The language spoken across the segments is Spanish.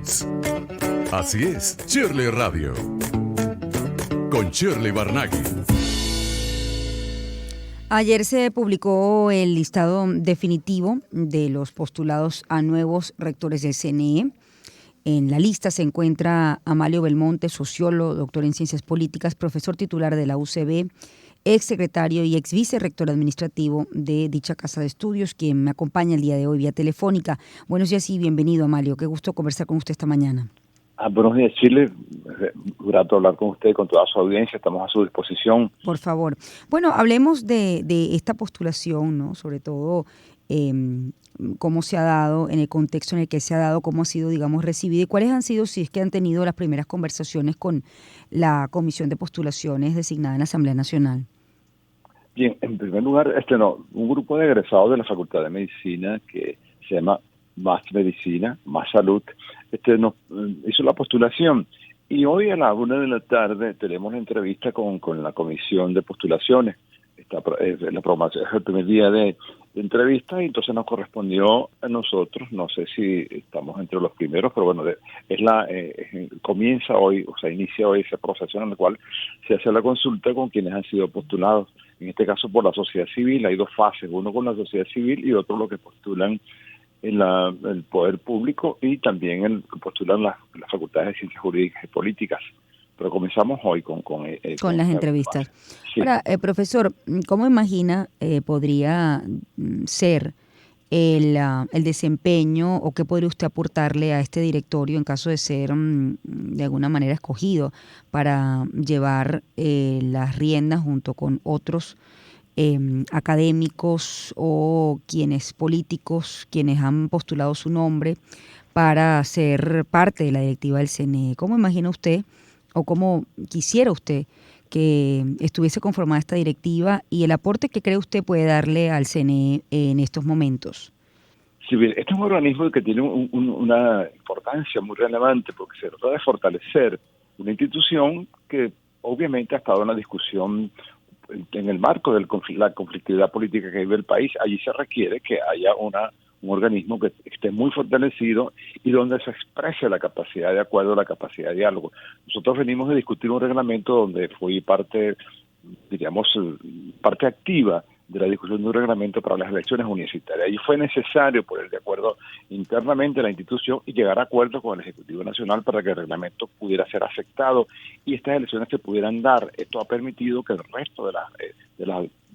Hits. Así es, Shirley Radio. Con Shirley Barnaghi. Ayer se publicó el listado definitivo de los postulados a nuevos rectores del CNE. En la lista se encuentra Amalio Belmonte, sociólogo, doctor en ciencias políticas, profesor titular de la UCB, ex secretario y ex vicerrector administrativo de dicha casa de estudios, quien me acompaña el día de hoy vía telefónica. Buenos días y bienvenido, Amalio. Qué gusto conversar con usted esta mañana. Buenos días, Chile. Grato hablar con usted y con toda su audiencia. Estamos a su disposición. Por favor. Bueno, hablemos de esta postulación, ¿no? Sobre todo cómo se ha dado, en el contexto en el que se ha dado, cómo ha sido, digamos, recibida y cuáles han sido, si es que han tenido las primeras conversaciones con la Comisión de Postulaciones designada en la Asamblea Nacional. Bien, en primer lugar, un grupo de egresados de la Facultad de Medicina que se llama Más Medicina, Más Salud, nos hizo la postulación. Y hoy a la 1 de la tarde tenemos la entrevista con la Comisión de Postulaciones. La programación es el primer día de entrevista y entonces nos correspondió a nosotros, no sé si estamos entre los primeros, pero bueno, comienza hoy, o sea, inicia hoy ese proceso en el cual se hace la consulta con quienes han sido postulados, en este caso por la sociedad civil. Hay dos fases, uno con la sociedad civil y otro lo que postulan en el poder público y también postulan las facultades de ciencias jurídicas y políticas. Pero comenzamos hoy con las entrevistas. Sí. Ahora, profesor, ¿cómo imagina podría ser el desempeño o qué podría usted aportarle a este directorio en caso de ser de alguna manera escogido para llevar las riendas junto con otros académicos o políticos, quienes han postulado su nombre para ser parte de la directiva del CNE? ¿Cómo imagina usted o cómo quisiera usted que estuviese conformada esta directiva y el aporte que cree usted puede darle al CNE en estos momentos? Sí, bien, este es un organismo que tiene una importancia muy relevante porque se trata de fortalecer una institución que obviamente ha estado en la discusión en el marco de la conflictividad política que vive el país. Allí se requiere que haya un organismo que esté muy fortalecido y donde se exprese la capacidad de acuerdo, la capacidad de diálogo. Nosotros venimos de discutir un reglamento donde fui parte activa de la discusión de un reglamento para las elecciones universitarias. Allí fue necesario poner de acuerdo internamente la institución y llegar a acuerdos con el Ejecutivo Nacional para que el reglamento pudiera ser aceptado y estas elecciones se pudieran dar. Esto ha permitido que el resto de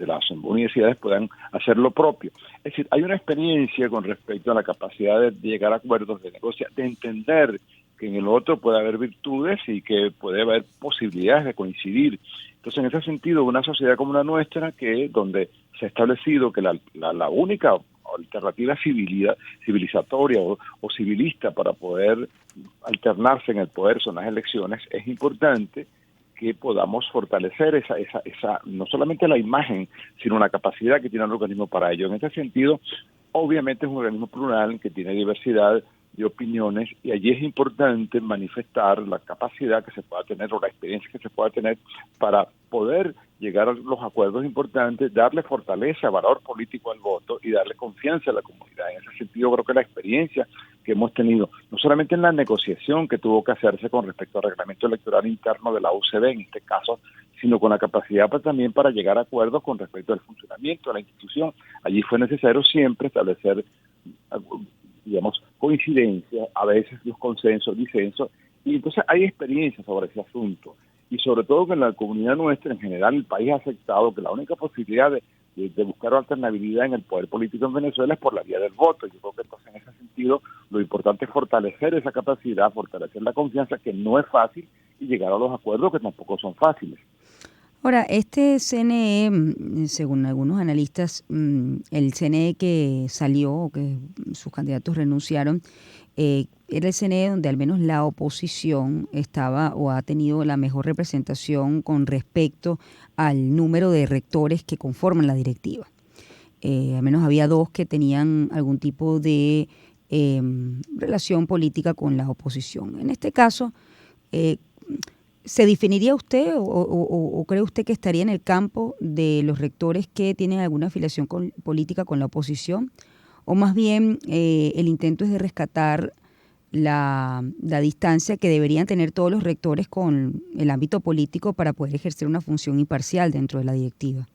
las universidades puedan hacer lo propio. Es decir, hay una experiencia con respecto a la capacidad de llegar a acuerdos, de negociar, de entender que en el otro puede haber virtudes y que puede haber posibilidades de coincidir. Entonces, en ese sentido, una sociedad como la nuestra, donde se ha establecido que la única alternativa civilizatoria o civilista para poder alternarse en el poder son las elecciones, es importante que podamos fortalecer esa no solamente la imagen, sino la capacidad que tiene el organismo para ello. En ese sentido, obviamente es un organismo plural que tiene diversidad de opiniones y allí es importante manifestar la capacidad que se pueda tener o la experiencia que se pueda tener para poder llegar a los acuerdos importantes, darle fortaleza, valor político al voto y darle confianza a la comunidad. En ese sentido creo que la experiencia que hemos tenido, no solamente en la negociación que tuvo que hacerse con respecto al reglamento electoral interno de la UCB en este caso, sino con la capacidad también para llegar a acuerdos con respecto al funcionamiento de la institución. Allí fue necesario siempre establecer coincidencia, a veces los consensos, disensos, y entonces hay experiencia sobre ese asunto. Y sobre todo que en la comunidad nuestra, en general, el país ha aceptado que la única posibilidad de buscar alternabilidad en el poder político en Venezuela es por la vía del voto. Yo creo que entonces en ese sentido lo importante es fortalecer esa capacidad, fortalecer la confianza, que no es fácil, y llegar a los acuerdos que tampoco son fáciles. Ahora, este CNE, según algunos analistas, el CNE que salió, o que sus candidatos renunciaron, era el CNE donde al menos la oposición estaba o ha tenido la mejor representación con respecto al número de rectores que conforman la directiva. Al menos había dos que tenían algún tipo de relación política con la oposición. En este caso, ¿se definiría usted o cree usted que estaría en el campo de los rectores que tienen alguna afiliación política con la oposición? ¿O más bien el intento es de rescatar la distancia que deberían tener todos los rectores con el ámbito político para poder ejercer una función imparcial dentro de la directiva.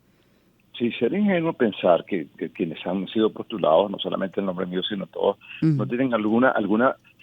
Sí, sería ingenuo pensar que quienes han sido postulados, no solamente el nombre mío, sino todos, no tienen alguna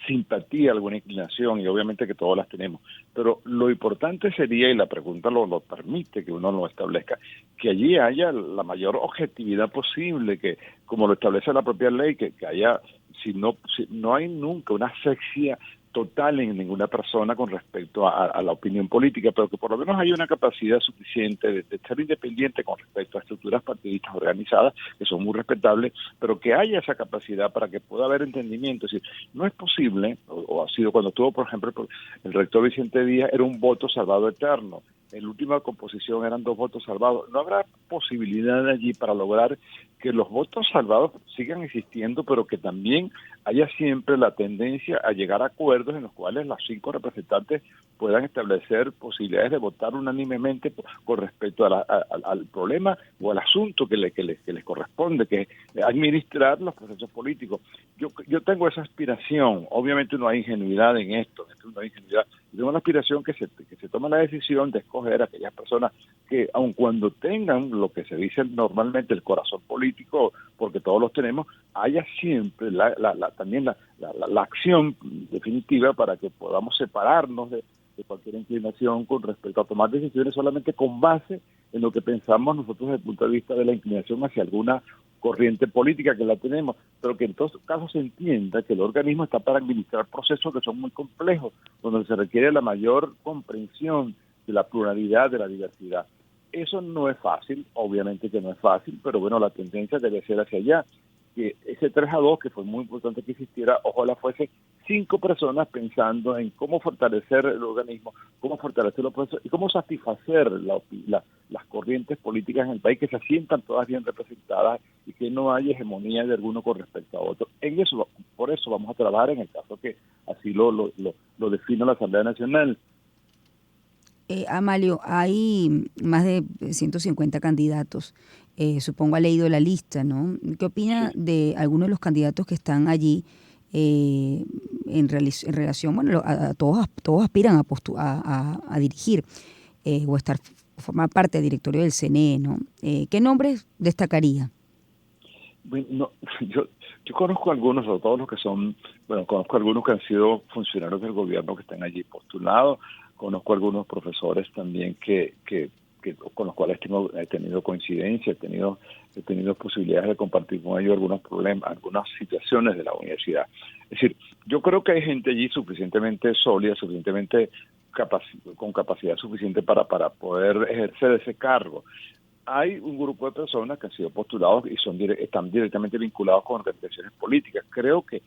simpatía, alguna inclinación, y obviamente que todos las tenemos. Pero lo importante sería, y la pregunta lo permite que uno lo establezca, que allí haya la mayor objetividad posible, que como lo establece la propia ley, que haya, si no hay nunca una asfixia total en ninguna persona con respecto a la opinión política, pero que por lo menos haya una capacidad suficiente de ser independiente con respecto a estructuras partidistas organizadas, que son muy respetables, pero que haya esa capacidad para que pueda haber entendimiento. Es decir, no es posible, o ha sido cuando estuvo, por ejemplo, el rector Vicente Díaz, era un voto salvado eterno. En la última composición eran 2 votos salvados. No habrá posibilidad allí para lograr que los votos salvados sigan existiendo, pero que también haya siempre la tendencia a llegar a acuerdos en los cuales los 5 representantes puedan establecer posibilidades de votar unánimemente con respecto al problema o al asunto que les corresponde, que es administrar los procesos políticos. Yo tengo esa aspiración. Obviamente no hay ingenuidad en esto, no hay ingenuidad. Yo tengo una aspiración que se tome la decisión de escoger a aquellas personas que, aun cuando tengan lo que se dice normalmente el corazón político, porque todos los tenemos, haya siempre también la acción definitiva para que podamos separarnos de cualquier inclinación con respecto a tomar decisiones solamente con base en lo que pensamos nosotros desde el punto de vista de la inclinación hacia alguna corriente política, que la tenemos, pero que en todos casos se entienda que el organismo está para administrar procesos que son muy complejos, donde se requiere la mayor comprensión de la pluralidad, de la diversidad. Eso no es fácil, obviamente que no es fácil, pero bueno, la tendencia debe ser hacia allá. Que ese 3-2, que fue muy importante que existiera, ojalá fuese 5 personas pensando en cómo fortalecer el organismo, cómo fortalecer los procesos y cómo satisfacer las corrientes políticas en el país, que se sientan todas bien representadas y que no haya hegemonía de alguno con respecto a otro. Por eso vamos a trabajar en el caso que así lo define la Asamblea Nacional. Amalio, hay más de 150 candidatos. Supongo ha leído la lista, ¿no? ¿Qué opina de algunos de los candidatos que están allí en relación, bueno, todos aspiran a dirigir o formar parte del directorio del CNE, ¿no? ¿Qué nombres destacaría? Bueno, yo conozco algunos, sobre todo los que son, conozco algunos que han sido funcionarios del gobierno que están allí postulados, conozco algunos profesores también que con los cuales he tenido coincidencia, he tenido posibilidades de compartir con ellos algunos problemas, algunas situaciones de la universidad. Es decir, yo creo que hay gente allí suficientemente sólida, suficientemente con capacidad suficiente para poder ejercer ese cargo. Hay un grupo de personas que han sido postulados y están directamente vinculados con organizaciones políticas. Creo que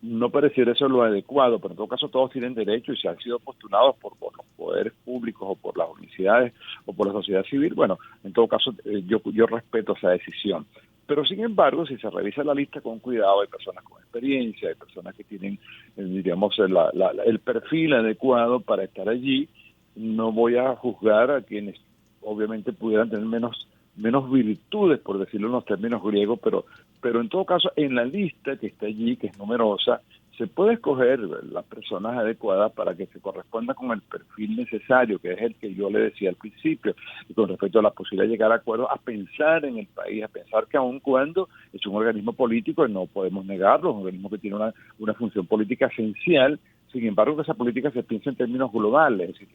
no pareciera eso lo adecuado, pero en todo caso todos tienen derecho, y si han sido postulados por los poderes públicos o por las universidades o por la sociedad civil, bueno, en todo caso yo respeto esa decisión. Pero sin embargo, si se revisa la lista con cuidado, hay personas con experiencia, hay personas que tienen, diríamos, el perfil adecuado para estar allí. No voy a juzgar a quienes obviamente pudieran tener menos virtudes, por decirlo en los términos griegos, pero en todo caso, en la lista que está allí, que es numerosa, se puede escoger las personas adecuadas para que se corresponda con el perfil necesario, que es el que yo le decía al principio, y con respecto a la posibilidad de llegar a acuerdos, a pensar en el país, a pensar que aun cuando es un organismo político, y no podemos negarlo, es un organismo que tiene una función política esencial, sin embargo que esa política se piensa en términos globales, es decir,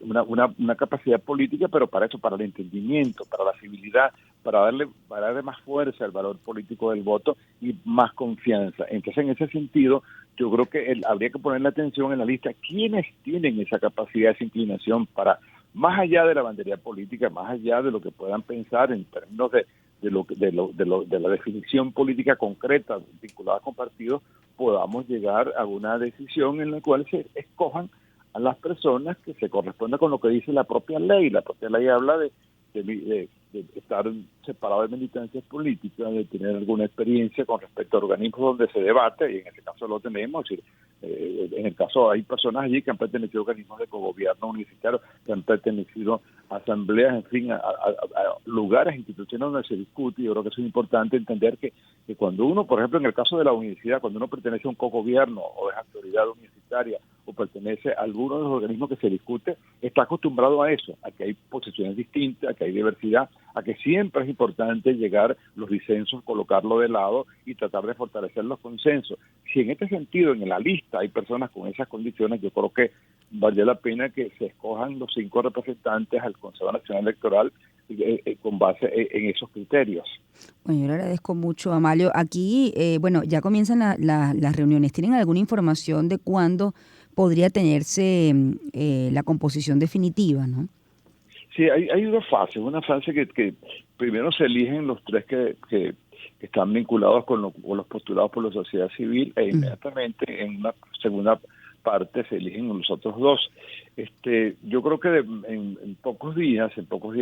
una capacidad política, pero para eso, para el entendimiento, para la civilidad, para darle más fuerza al valor político del voto y más confianza. Entonces, en ese sentido, yo creo que habría que poner la atención en la lista quiénes tienen esa capacidad, esa inclinación para, más allá de la bandería política, más allá de lo que puedan pensar en términos de la definición política concreta vinculada con partidos, podamos llegar a una decisión en la cual se escojan a las personas que se corresponda con lo que dice la propia ley. La propia ley habla de estar separado de militancias políticas, de tener alguna experiencia con respecto a organismos donde se debate, y en ese caso lo tenemos. Es decir, En el caso, hay personas allí que han pertenecido a organismos de cogobierno universitario, que han pertenecido a asambleas, en fin, a lugares, instituciones donde se discute. Y yo creo que eso es importante entender que cuando uno, por ejemplo, en el caso de la universidad, cuando uno pertenece a un cogobierno o es autoridad universitaria o pertenece a alguno de los organismos que se discute, está acostumbrado a eso, a que hay posiciones distintas, a que hay diversidad, a que siempre es importante llegar los disensos, colocarlo de lado y tratar de fortalecer los consensos. Si en este sentido, en la lista hay personas con esas condiciones, yo creo que valdría la pena que se escojan los 5 representantes al Consejo Nacional Electoral con base en esos criterios. Bueno, yo le agradezco mucho, Amalio. Aquí, bueno, ya comienzan las reuniones. ¿Tienen alguna información de cuándo podría tenerse la composición definitiva, no? Sí, hay 2 fases. Una fase que primero se eligen los 3 que están vinculados con los postulados por la sociedad civil, e inmediatamente en una segunda parte se eligen los otros 2. Yo creo que en pocos días,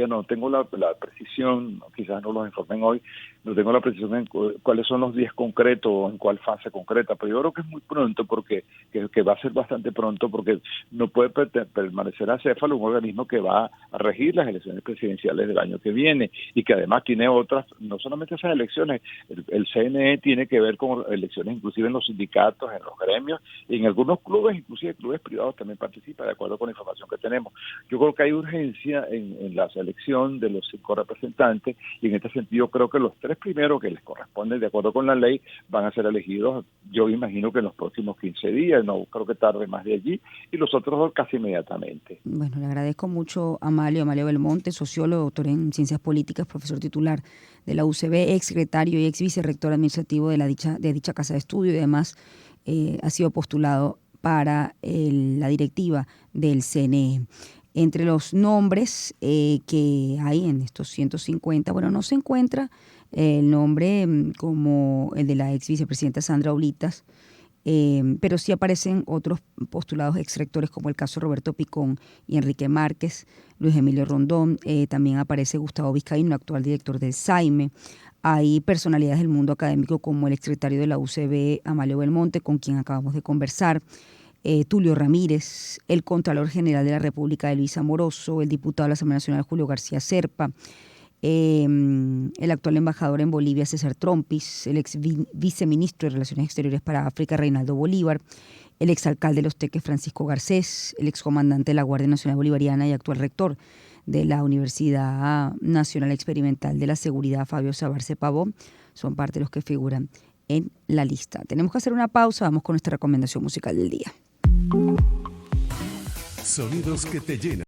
no tengo la precisión, quizás no los informen hoy, no tengo la precisión en cuáles son los días concretos o en cuál fase concreta, pero yo creo que es muy pronto, porque que va a ser bastante pronto, porque no puede permanecer acéfalo un organismo que va a regir las elecciones presidenciales del año que viene y que además tiene otras, no solamente esas elecciones, el CNE tiene que ver con elecciones inclusive en los sindicatos, en los gremios y en algunos clubes, inclusive clubes privados también participan, de acuerdo con la información que tenemos. Yo creo que hay urgencia en la selección de los 5 representantes y en este sentido creo que los 3 primeros que les corresponden de acuerdo con la ley van a ser elegidos, yo imagino que en los próximos 15 días, no creo que tarde más de allí, y los otros 2 casi inmediatamente. Bueno, le agradezco mucho a Amalio Belmonte, sociólogo, doctor en Ciencias Políticas, profesor titular de la UCB, ex secretario y ex vicerrector administrativo de dicha casa de estudio y además ha sido postulado para la directiva del CNE. Entre los nombres que hay en estos 150, bueno, no se encuentra el nombre como el de la ex vicepresidenta Sandra Ulitas, pero sí aparecen otros postulados exrectores como el caso Roberto Picón y Enrique Márquez, Luis Emilio Rondón, también aparece Gustavo Vizcaíno, actual director del SAIME. Hay personalidades del mundo académico como el exsecretario de la UCB, Amalio Belmonte, con quien acabamos de conversar, Tulio Ramírez, el Contralor General de la República, Luis Amoroso, el diputado de la Asamblea Nacional, Julio García Serpa, el actual embajador en Bolivia, César Trompis, el ex viceministro de Relaciones Exteriores para África, Reinaldo Bolívar, el exalcalde de Los Teques, Francisco Garcés, el excomandante de la Guardia Nacional Bolivariana y actual rector de la Universidad Nacional Experimental de la Seguridad, Fabio Sabarce Pavón, son parte de los que figuran en la lista. Tenemos que hacer una pausa, vamos con nuestra recomendación musical del día. Sonidos que te llenan.